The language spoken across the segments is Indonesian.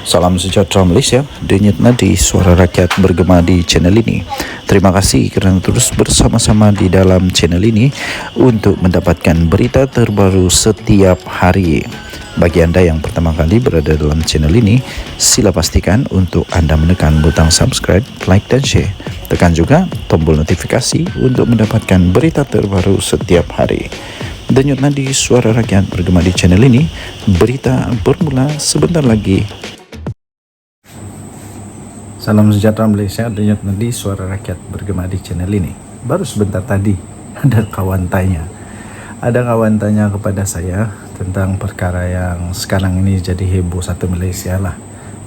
Salam sejahtera Malaysia, denyut nadi suara rakyat bergema di channel ini. Terima kasih kerana terus bersama-sama di dalam channel ini untuk mendapatkan berita terbaru setiap hari. Bagi anda yang pertama kali berada dalam channel ini, sila pastikan untuk anda menekan butang subscribe, like dan share. Tekan juga tombol notifikasi untuk mendapatkan berita terbaru setiap hari. Denyut nadi suara rakyat bergema di channel ini, berita bermula sebentar lagi. Salam sejahtera Malaysia, denyut nadi suara rakyat bergema di channel ini. Baru sebentar tadi ada kawan tanya kepada saya tentang perkara yang sekarang ini jadi heboh satu Malaysia lah.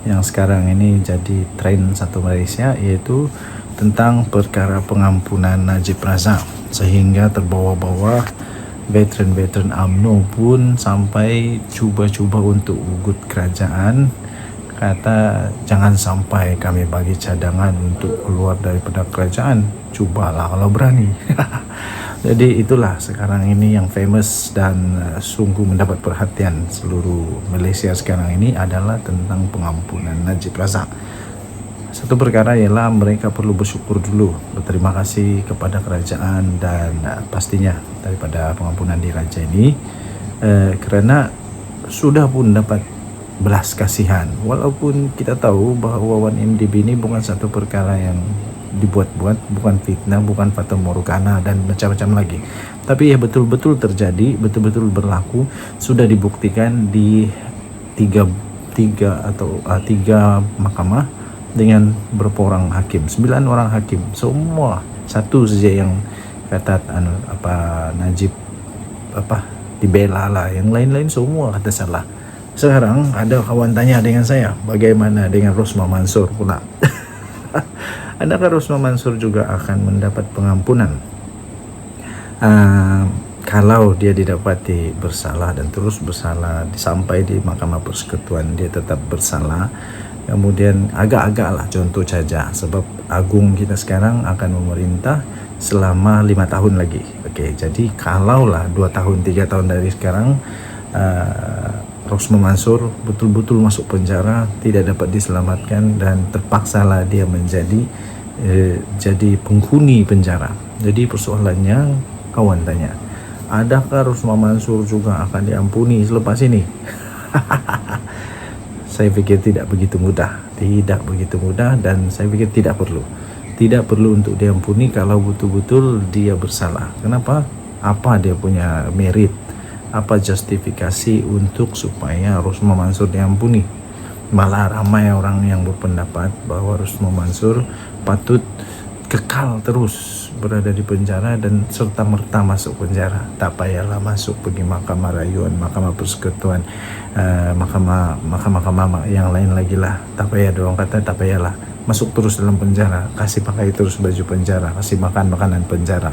Yang sekarang ini jadi tren satu Malaysia, iaitu tentang perkara pengampunan Najib Razak, sehingga terbawa-bawa veteran-veteran UMNO pun sampai cuba-cuba untuk ugut kerajaan. Kata jangan sampai kami bagi cadangan untuk keluar daripada kerajaan, cubalah kalau berani. Jadi itulah sekarang ini yang famous dan sungguh mendapat perhatian seluruh Malaysia sekarang ini adalah tentang pengampunan Najib Razak. Satu perkara ialah mereka perlu bersyukur dulu, berterima kasih kepada kerajaan dan pastinya daripada pengampunan diraja ini kerana sudah pun dapat belas kasihan. Walaupun kita tahu bahawa 1MDB ini bukan satu perkara yang dibuat-buat, bukan fitnah, bukan fata morgana dan macam-macam lagi, tapi ya betul-betul terjadi, betul-betul berlaku, sudah dibuktikan di tiga mahkamah dengan berapa orang hakim, 9 orang hakim, semua satu saja yang kata Najib dibela lah, yang lain-lain semua kata salah. Sekarang ada kawan tanya dengan saya, bagaimana dengan Rosmah Mansur pula? Adakah Rosmah Mansur juga akan mendapat pengampunan kalau dia didapati bersalah dan terus bersalah sampai di Mahkamah Persekutuan dia tetap bersalah? Kemudian agak-agak lah contoh saja, sebab Agung kita sekarang akan memerintah selama 5 tahun lagi. Okey, jadi kalaulah 2 tahun 3 tahun dari sekarang Rosmah Mansur betul-betul masuk penjara, tidak dapat diselamatkan dan terpaksalah dia menjadi jadi penghuni penjara. Jadi persoalannya, kawan tanya, adakah Rosmah Mansur juga akan diampuni selepas ini? Saya fikir tidak begitu mudah, dan saya fikir tidak perlu untuk diampuni kalau betul-betul dia bersalah. Kenapa? Apa dia punya merit? Apa justifikasi untuk supaya Rosmah Mansur diampuni? Malah ramai orang yang berpendapat bahawa Rosmah Mansur patut kekal terus berada di penjara dan serta-merta masuk penjara. Tak payahlah masuk pergi Mahkamah Rayuan, Mahkamah Persekutuan, mahkamah yang lain lagi lah. Tak payah, orang kata tak payahlah, masuk terus dalam penjara, kasih pakai terus baju penjara, kasih makan makanan penjara.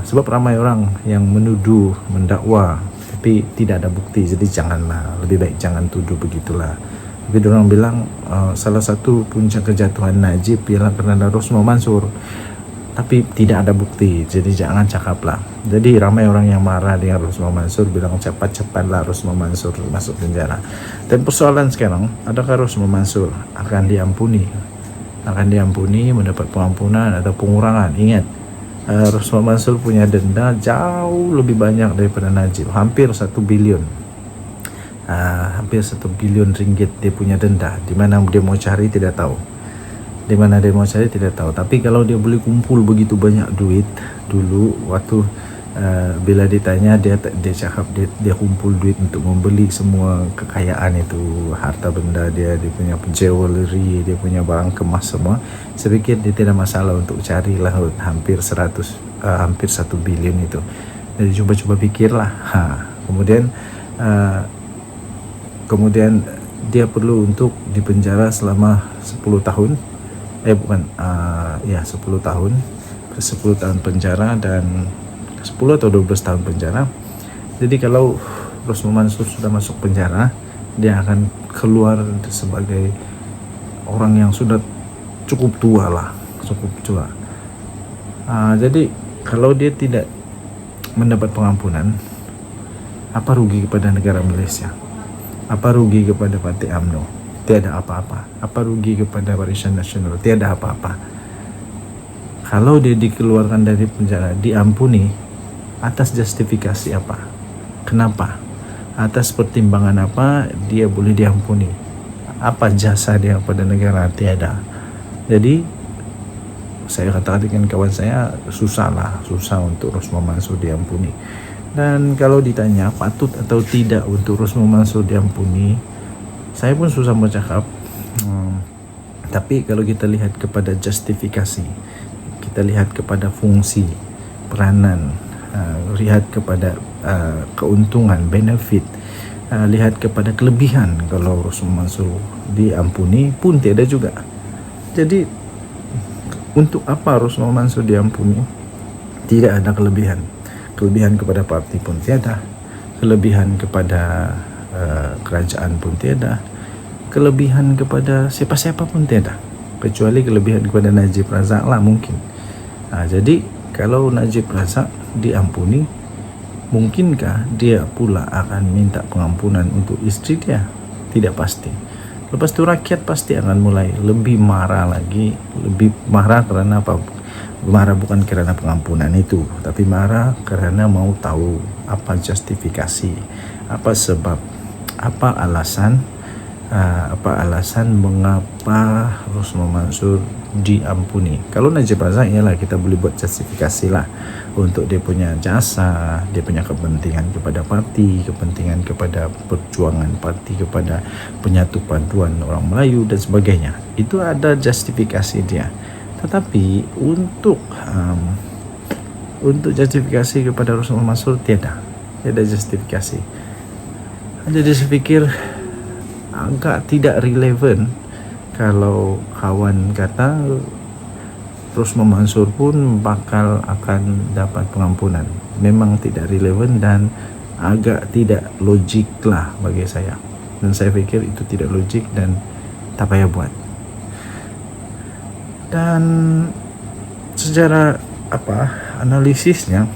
Sebab ramai orang yang menuduh, mendakwa tapi tidak ada bukti, jadi janganlah, lebih baik jangan tuduh begitulah. Tapi orang bilang salah satu puncak kejatuhan Najib ialah kerana Rosmah Mansur, tapi tidak ada bukti, jadi jangan cakaplah. Jadi ramai orang yang marah dengan Rosmah Mansur, bilang cepat-cepatlah Rosmah Mansur masuk penjara. Dan persoalan sekarang, adakah Rosmah Mansur akan diampuni mendapat pengampunan atau pengurangan? Ingat, Rosmah Mansur punya denda jauh lebih banyak daripada Najib, hampir 1 bilion ringgit dia punya denda. Di mana dia mau cari tidak tahu, tapi kalau dia boleh kumpul begitu banyak duit dulu, waktu bila ditanya dia cakap dia kumpul duit untuk membeli semua kekayaan itu, harta benda dia punya jewelry, dia punya barang kemas semua. Saya fikir dia tidak masalah untuk carilah hampir 1 bilion itu. Jadi cuba fikirlah. Kemudian dia perlu untuk dipenjara selama 10 tahun. 10 tahun penjara dan 10 atau 12 tahun penjara. Jadi kalau Rosmah Mansur sudah masuk penjara, dia akan keluar sebagai orang yang sudah cukup tua. Jadi kalau dia tidak mendapat pengampunan, apa rugi kepada negara Malaysia? Apa rugi kepada parti UMNO? tiada apa-apa. Apa rugi kepada Barisan Nasional? Tiada apa-apa. Kalau dia dikeluarkan dari penjara, diampuni, atas justifikasi apa? Kenapa? Atas pertimbangan apa dia boleh diampuni? Apa jasa dia pada negara? Tiada. Jadi saya katakan dengan kawan saya, susah untuk Rosmah Mansur diampuni. Dan kalau ditanya patut atau tidak untuk Rosmah Mansur diampuni, saya pun susah bercakap. Tapi kalau kita lihat kepada justifikasi, kita lihat kepada fungsi, peranan, lihat kepada keuntungan, benefit, lihat kepada kelebihan, kalau Rosmah Mansur diampuni pun tiada juga. Jadi untuk apa Rosmah Mansur diampuni? Tidak ada kelebihan. Kelebihan kepada parti pun tiada. Kelebihan kepada kerajaan pun tiada. Kelebihan kepada siapa-siapa pun tiada. Kecuali kelebihan kepada Najib Razak lah mungkin. Jadi kalau Najib Razak diampuni, mungkinkah dia pula akan minta pengampunan untuk istri dia? Tidak pasti. Lepas itu rakyat pasti akan mulai lebih marah lagi. Lebih marah karena apa? Marah bukan karena pengampunan itu, tapi marah karena mau tahu apa justifikasi, apa sebab, apa alasan mengapa Rosmah Mansur diampuni. Kalau Najib Razak, ialah kita boleh buat justifikasi lah untuk dia punya jasa, dia punya kepentingan kepada parti, kepentingan kepada perjuangan parti, kepada penyatu paduan orang Melayu dan sebagainya. Itu ada justifikasi dia. Tetapi untuk justifikasi kepada Rosmah Mansur tiada justifikasi. Jadi saya pikir agak tidak relevan kalau kawan kata Rosmah Mansur pun akan dapat pengampunan. Memang tidak relevan dan agak tidak logik lah bagi saya. Dan saya pikir itu tidak logik dan tak payah buat. Dan secara analisisnya,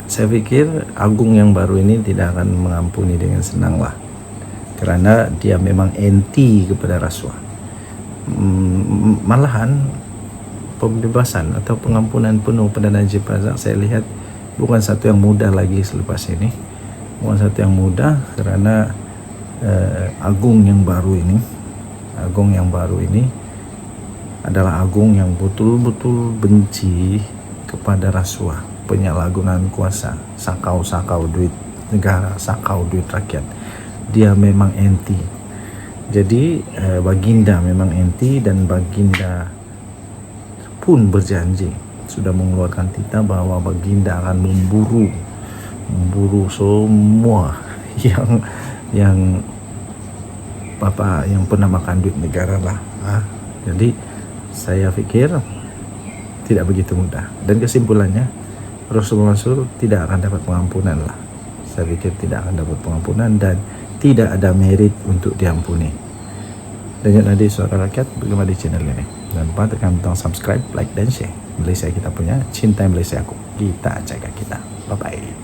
saya pikir Agung yang baru ini tidak akan mengampuni dengan senang lah. Kerana dia memang anti kepada rasuah. Malahan pembebasan atau pengampunan penuh pada Najib Razak saya lihat bukan satu yang mudah lagi selepas ini. Bukan satu yang mudah kerana Agung yang baru ini adalah Agung yang betul-betul benci kepada rasuah, penyalahgunaan kuasa, sakau duit negara, sakau duit rakyat. Dia memang anti. Jadi Baginda memang anti, dan Baginda pun berjanji, sudah mengeluarkan titah bahwa Baginda akan memburu semua yang pernah makan duit negara lah. Jadi saya pikir tidak begitu mudah. Dan kesimpulannya, Rosmah Mansur tidak akan dapat pengampunan lah. Saya pikir tidak akan dapat pengampunan dan tidak ada merit untuk diampuni. Dan Nadi Suara Rakyat bergema di channel ini. Jangan lupa tekan butang subscribe, like dan share. Malaysia kita punya, cinta Malaysia aku. Kita jaga kita. Bye bye.